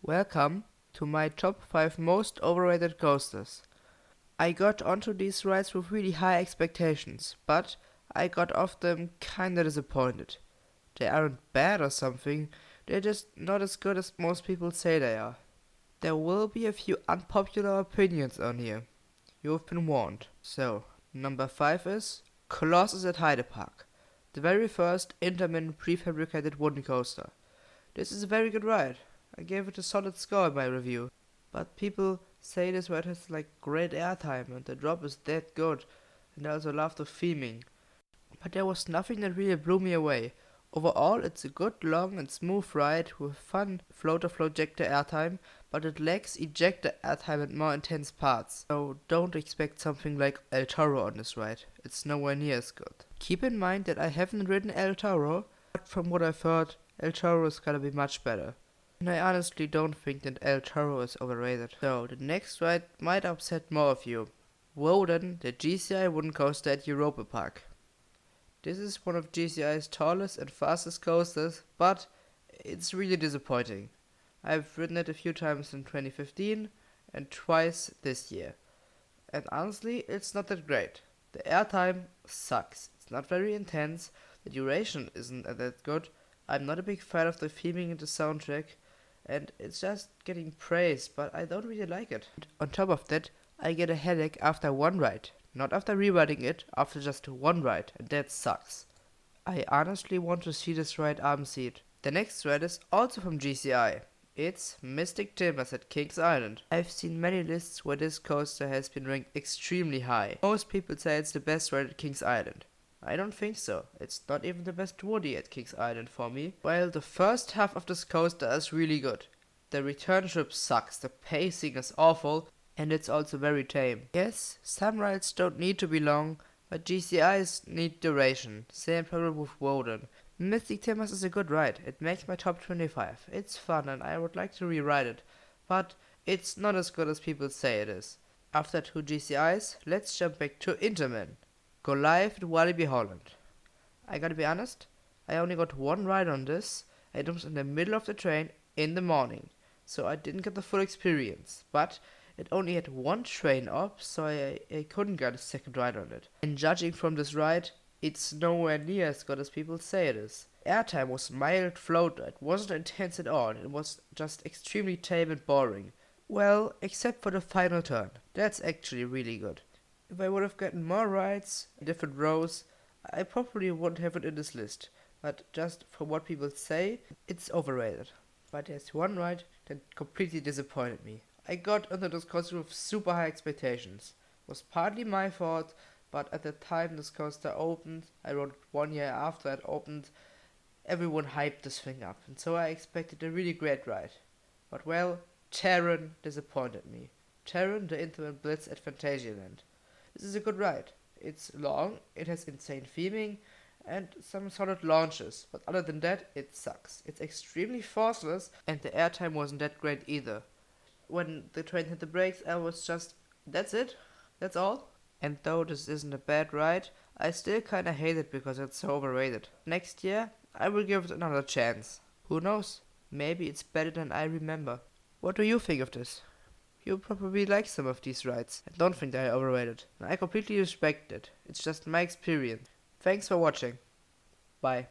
Welcome to my top 5 most overrated coasters. I got onto these rides with really high expectations, but I got off them kinda disappointed. They aren't bad or something, they're just not as good as most people say they are. There will be a few unpopular opinions on here. You've been warned. So, number 5 is Colossus at Heide Park, the very first Intamin prefabricated wooden coaster. This is a very good ride. I gave it a solid score in my review. But people say this ride has great airtime and the drop is that good, and I also love the theming. But there was nothing that really blew me away. Overall, it's a good, long and smooth ride with fun floater-flow ejector airtime, but it lacks ejector airtime and more intense parts. So don't expect something like El Toro on this ride. It's nowhere near as good. Keep in mind that I haven't ridden El Toro, but from what I've heard, El Toro is gonna be much better. And I honestly don't think that El Toro is overrated. So the next ride might upset more of you. Ridden, the GCI wooden coaster at Europa Park. This is one of GCI's tallest and fastest coasters, but it's really disappointing. I've ridden it a few times in 2015 and twice this year. And honestly, it's not that great. The airtime sucks. It's not very intense, the duration isn't that good. I'm not a big fan of the theming and the soundtrack, and it's just getting praised, but I don't really like it. On top of that, I get a headache after one ride. Not after rewriting it, after just one ride, and that sucks. I honestly want to see this ride seat. The next ride is also from GCI. It's Mystic Timbers at Kings Island. I've seen many lists where this coaster has been ranked extremely high. Most people say it's the best ride at Kings Island. I don't think so. It's not even the best woody at Kings Island for me. While the first half of this coaster is really good. The return trip sucks, the pacing is awful, and it's also very tame. Yes, some rides don't need to be long, but GCIs need duration. Same problem with Ridden. Mystic Timbers is a good ride. It makes my top 25. It's fun and I would like to rewrite it, but it's not as good as people say it is. After two GCIs, let's jump back to Intamin. Go live at Walibi Holland. I gotta be honest, I only got one ride on this, and it was in the middle of the train in the morning, so I didn't get the full experience, but it only had one train op, so I couldn't get a second ride on it. And judging from this ride, it's nowhere near as good as people say it is. Airtime was mild floater, it wasn't intense at all, it was just extremely tame and boring. Well, except for the final turn. That's actually really good. If I would have gotten more rides, different rows, I probably wouldn't have it in this list. But just from what people say, it's overrated. But there's one ride that completely disappointed me. I got into this coaster with super high expectations. It was partly my fault, but at the time this coaster opened, I rode it 1 year after it opened, everyone hyped this thing up, and so I expected a really great ride. But well, Aren disappointed me. Aren, the Intamin Blitz at Phantasialand. This is a good ride. It's long, it has insane theming, and some solid launches, but other than that, it sucks. It's extremely forceless, and the airtime wasn't that great either. When the train hit the brakes, I was just, that's it? That's all? And though this isn't a bad ride, I still kinda hate it because it's so overrated. Next year, I will give it another chance. Who knows? Maybe it's better than I remember. What do you think of this? You probably like some of these rides and don't think they are overrated. And I completely respect it. It's just my experience. Thanks for watching. Bye.